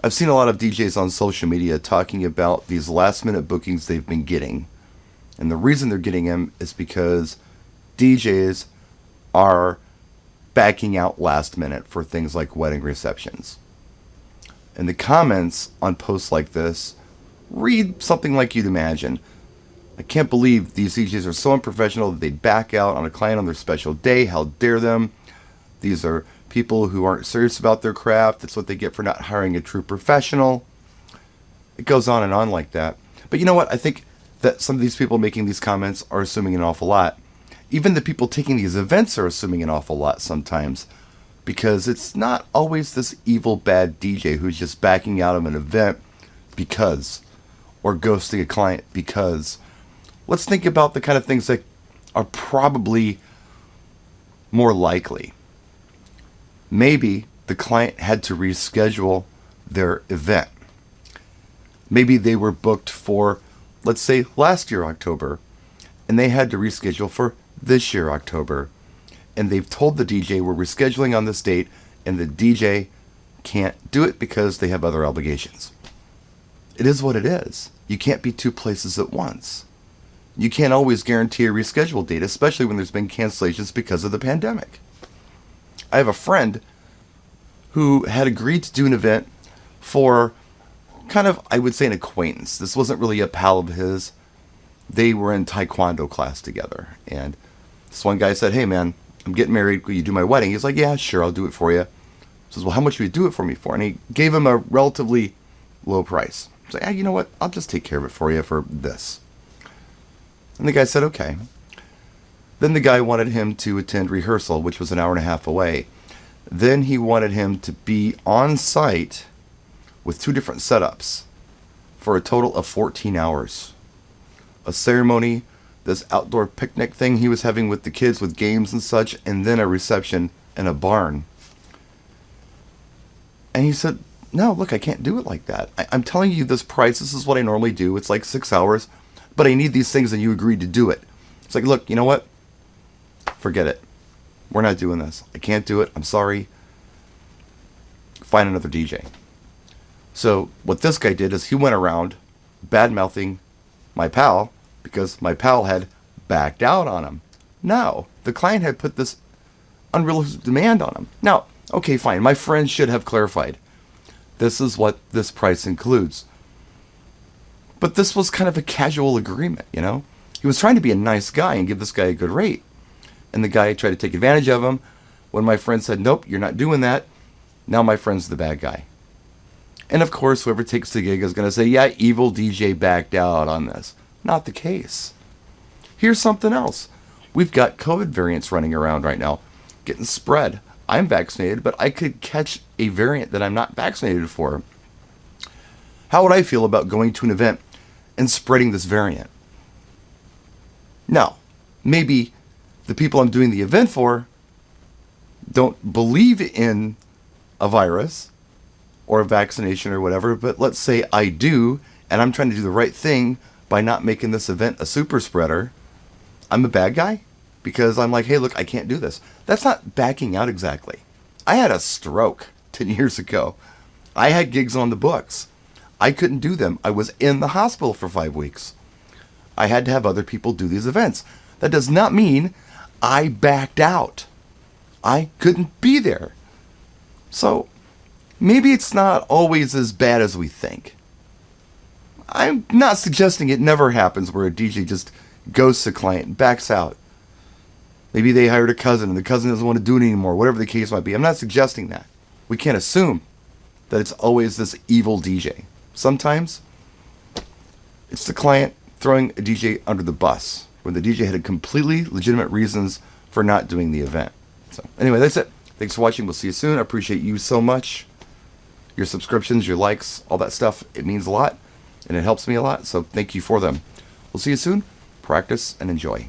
I've seen a lot of DJs on social media talking about these last minute bookings they've been getting. And the reason they're getting them is because DJs are backing out last minute for things like wedding receptions. And the comments on posts like this read something like you'd imagine. I can't believe these DJs are so unprofessional that they'd back out on a client on their special day. How dare them? These are people who aren't serious about their craft. That's what they get for not hiring a true professional. It goes on and on like that. But you know what? I think that some of these people making these comments are assuming an awful lot. Even the people taking these events are assuming an awful lot sometimes, because it's not always this evil bad DJ who's just backing out of an event because, or ghosting a client because. Let's think about the kind of things that are probably more likely. Maybe the client had to reschedule their event. Maybe they were booked for, let's say, last year October, and they had to reschedule for this year October. And they've told the DJ, we're rescheduling on this date, and the DJ can't do it because they have other obligations. It is what it is. You can't be two places at once. You can't always guarantee a rescheduled date, especially when there's been cancellations because of the pandemic. I have a friend who had agreed to do an event for kind of, I would say, an acquaintance. This wasn't really a pal of his. They were in Taekwondo class together. And this one guy said, hey man, I'm getting married. Will you do my wedding? He's like, yeah, sure, I'll do it for you. He says, well, how much will you do it for me for? And he gave him a relatively low price. He's like, you know what? I'll just take care of it for you for this. And the guy said, okay. Then the guy wanted him to attend rehearsal, which was an hour and a half away. Then he wanted him to be on site with 2 different setups for a total of 14 hours. A ceremony, this outdoor picnic thing he was having with the kids with games and such, and then a reception in a barn. And he said, no, look, I can't do it like that. I'm telling you this price. This is what I normally do. It's like 6 hours. But I need these things and you agreed to do it. It's like, look, you know what? Forget it. We're not doing this. I can't do it. I'm sorry. Find another DJ. So what this guy did is he went around bad-mouthing my pal because my pal had backed out on him. No, the client had put this unrealistic demand on him. Now, okay, fine. My friend should have clarified. This is what this price includes. But this was kind of a casual agreement, you know? He was trying to be a nice guy and give this guy a good rate. And the guy tried to take advantage of him. When my friend said, nope, you're not doing that, now my friend's the bad guy. And of course, whoever takes the gig is going to say, yeah, evil DJ backed out on this. Not the case. Here's something else. We've got COVID variants running around right now, getting spread. I'm vaccinated, but I could catch a variant that I'm not vaccinated for. How would I feel about going to an event and spreading this variant? Now, maybe the people I'm doing the event for don't believe in a virus or a vaccination or whatever, but let's say I do, and I'm trying to do the right thing by not making this event a super spreader. I'm a bad guy because I'm like, hey, look, I can't do this. That's not backing out exactly. I had a stroke 10 years ago. I had gigs on the books. I couldn't do them. I was in the hospital for 5 weeks. I had to have other people do these events. That does not mean I backed out. I couldn't be there. So maybe it's not always as bad as we think. I'm not suggesting it never happens where a DJ just ghosts a client and backs out. Maybe they hired a cousin and the cousin doesn't want to do it anymore, whatever the case might be. I'm not suggesting that. We can't assume that it's always this evil DJ. Sometimes it's the client throwing a DJ under the bus when the DJ had completely legitimate reasons for not doing the event. So anyway, that's it. Thanks for watching. We'll see you soon. I appreciate you so much. Your subscriptions, your likes, all that stuff. It means a lot and it helps me a lot. So thank you for them. We'll see you soon. Practice and enjoy.